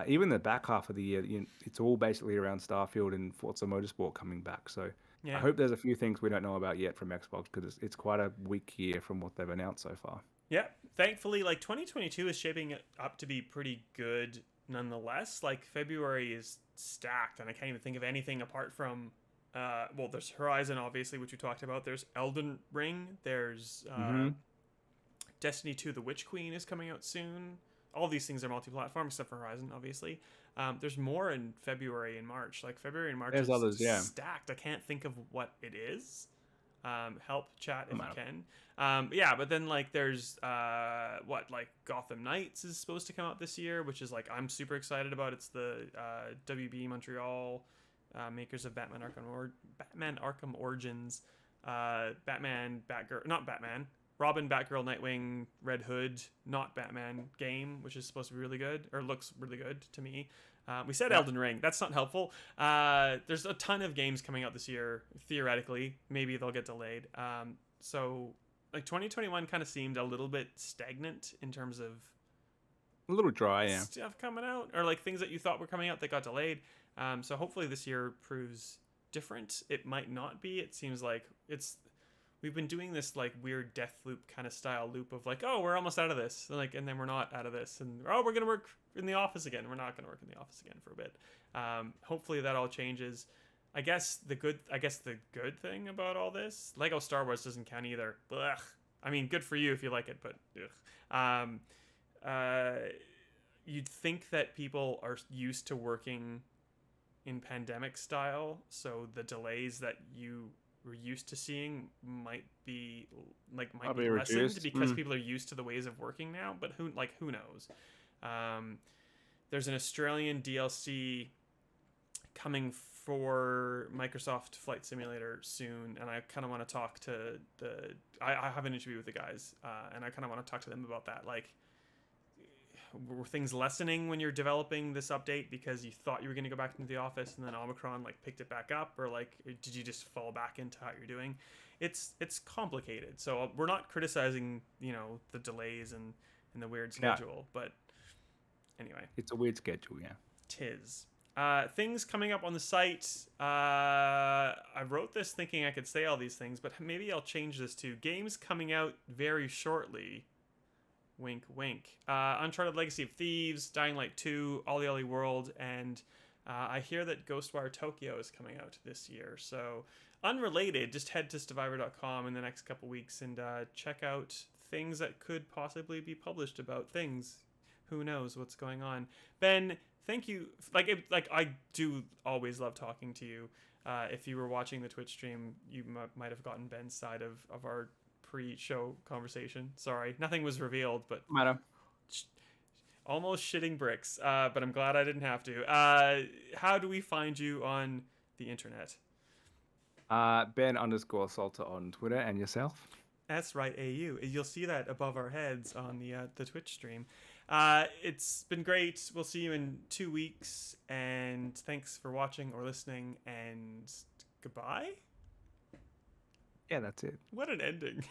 Speaker 2: even the back half of the year, it's all basically around Starfield and Forza Motorsport coming back. So I hope there's a few things we don't know about yet from Xbox, because it's quite a weak year from what they've announced so far. Yeah,
Speaker 1: thankfully, like 2022 is shaping up to be pretty good nonetheless. Like February is stacked, and I can't even think of anything apart from there's Horizon, obviously, which we talked about. There's Elden Ring. There's Destiny 2: The Witch Queen is coming out soon. All these things are multi-platform, except for Horizon, obviously. There's more in February and March. Like February and March is others, stacked. I can't think of what it is. Help chat if you can. But then like there's like Gotham Knights is supposed to come out this year, which is like I'm super excited about. It's the WB Montreal makers of Batman Arkham Origins. Batman, Batgirl, not Batman, Robin, Batgirl, Nightwing, Red Hood, not Batman game, which is supposed to be really good, or looks really good to me. We said Elden Ring. That's not helpful. There's a ton of games coming out this year. Theoretically, maybe they'll get delayed. So like 2021 kind of seemed a little bit stagnant in terms of
Speaker 2: A little dry, yeah.
Speaker 1: stuff coming out, or like things that you thought were coming out that got delayed. So hopefully this year proves different. It might not be. It seems like we've been doing this like weird Deathloop kind of style loop of like, oh, we're almost out of this, and then we're not out of this, and oh, we're gonna work in the office again. We're not gonna work in the office again for a bit. Hopefully that all changes. I guess the good thing about all this, Lego Star Wars doesn't count either. Ugh. I mean, good for you if you like it, but ugh. You'd think that people are used to working in pandemic style, so the delays that you were used to seeing might be lessened
Speaker 2: reduced.
Speaker 1: because people are used to the ways of working now. But who knows? There's an Australian DLC coming for Microsoft Flight Simulator soon, and I kind of want to talk to I have an interview with the guys, and I kind of want to talk to them about that. Like, were things lessening when you're developing this update because you thought you were going to go back into the office, and then Omicron like picked it back up, or like did you just fall back into how you're doing? It's complicated. So we're not criticizing the delays and the weird schedule, but anyway,
Speaker 2: it's a weird schedule, yeah.
Speaker 1: Tis. Things coming up on the site. I wrote this thinking I could say all these things, but maybe I'll change this to games coming out very shortly. Wink, wink. Uncharted Legacy of Thieves, Dying Light 2, Ollie Ollie World, and I hear that Ghostwire Tokyo is coming out this year. So, unrelated, just head to Stevivor.com in the next couple weeks and check out things that could possibly be published about things. Who knows what's going on. Ben, thank you. I do always love talking to you. If you were watching the Twitch stream, you might have gotten Ben's side of our pre-show conversation. Sorry, nothing was revealed, but almost shitting bricks. But I'm glad I didn't have to. How do we find you on the internet?
Speaker 2: Ben_Salter on Twitter, and yourself?
Speaker 1: That's right, AU. You'll see that above our heads on the Twitch stream. It's been great. We'll see you in 2 weeks, and thanks for watching or listening, and goodbye.
Speaker 2: Yeah, that's it.
Speaker 1: What an ending.